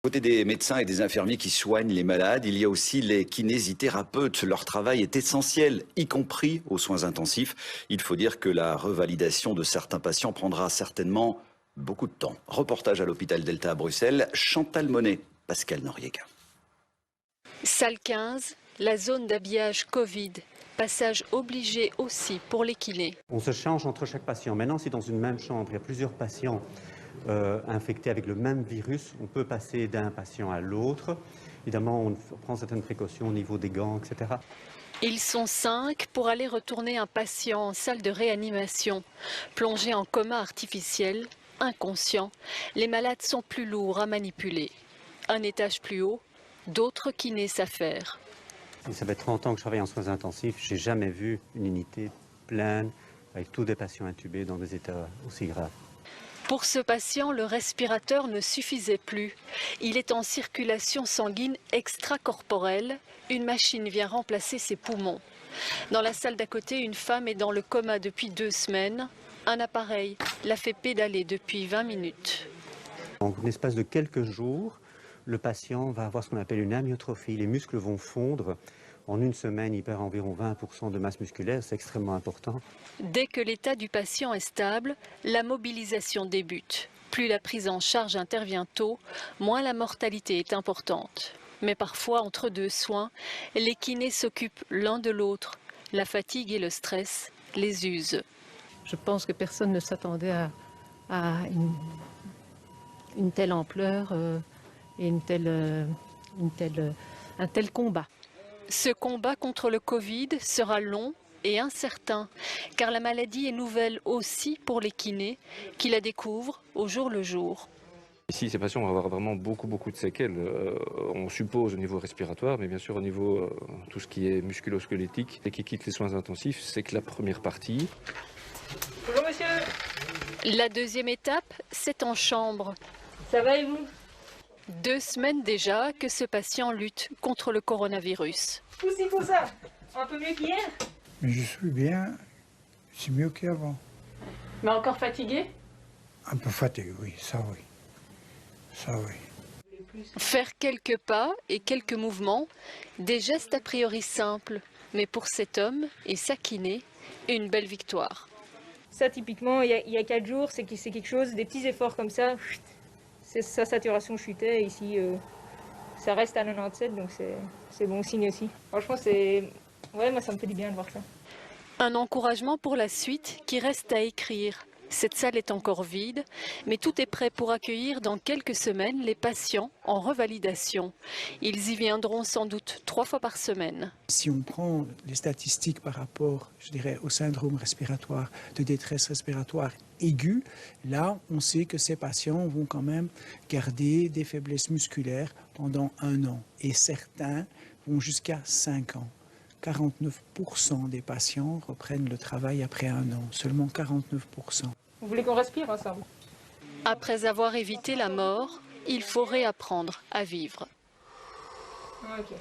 Côté des médecins et des infirmiers qui soignent les malades, il y a aussi les kinésithérapeutes. Leur travail est essentiel, y compris aux soins intensifs. Il faut dire que la revalidation de certains patients prendra certainement beaucoup de temps. Reportage à l'hôpital Delta à Bruxelles, Chantal Monet, Pascal Noriega. Salle 15, la zone d'habillage Covid. Passage obligé aussi pour les kinés. On se change entre chaque patient. Maintenant, si dans une même chambre, il y a plusieurs patients infectés avec le même virus, on peut passer d'un patient à l'autre. Évidemment, on prend certaines précautions au niveau des gants, etc. Ils sont 5 pour aller retourner un patient en salle de réanimation. Plongé en coma artificiel, inconscient, les malades sont plus lourds à manipuler. Un étage plus haut, d'autres kinés s'affairent. Ça fait 30 ans que je travaille en soins intensifs. Je n'ai jamais vu une unité pleine avec tous des patients intubés dans des états aussi graves. Pour ce patient, le respirateur ne suffisait plus. Il est en circulation sanguine extracorporelle. Une machine vient remplacer ses poumons. Dans la salle d'à côté, une femme est dans le coma depuis 2 semaines. Un appareil l'a fait pédaler depuis 20 minutes. En l'espace de quelques jours, le patient va avoir ce qu'on appelle une amyotrophie. Les muscles vont fondre. En une semaine, il perd environ 20% de masse musculaire. C'est extrêmement important. Dès que l'état du patient est stable, la mobilisation débute. Plus la prise en charge intervient tôt, moins la mortalité est importante. Mais parfois, entre 2 soins, les kinés s'occupent l'un de l'autre. La fatigue et le stress les usent. Je pense que personne ne s'attendait à une telle ampleur et un tel combat. Ce combat contre le Covid sera long et incertain, car la maladie est nouvelle aussi pour les kinés qui la découvrent au jour le jour. Ici, ces patients vont avoir vraiment beaucoup de séquelles. On suppose au niveau respiratoire, mais bien sûr au niveau tout ce qui est musculo-squelettique et qui quitte les soins intensifs, c'est que la première partie. Bonjour monsieur. La deuxième étape, c'est en chambre. Ça va et vous? 2 semaines déjà que ce patient lutte contre le coronavirus. Poussez pour ça. Un peu mieux qu'hier? Mais je suis bien, c'est mieux qu'avant. Mais encore fatigué? Un peu fatigué, oui, ça oui. Ça oui. Faire quelques pas et quelques mouvements, des gestes a priori simples, mais pour cet homme et sa kiné, une belle victoire. Ça typiquement, il y a 4 jours, c'est quelque chose, des petits efforts comme ça, sa saturation chutait, ici ça reste à 97, donc c'est bon signe aussi. Franchement, ouais, moi ça me fait du bien de voir ça. Un encouragement pour la suite qui reste à écrire. Cette salle est encore vide, mais tout est prêt pour accueillir dans quelques semaines les patients en revalidation. Ils y viendront sans doute 3 fois par semaine. Si on prend les statistiques par rapport, je dirais, au syndrome respiratoire, de détresse respiratoire aiguë, là, on sait que ces patients vont quand même garder des faiblesses musculaires pendant 1 an. Et certains vont jusqu'à 5 ans. 49% des patients reprennent le travail après 1 an, seulement 49%. Vous voulez qu'on respire ensemble? Après avoir évité la mort, il faut réapprendre à vivre. Ok.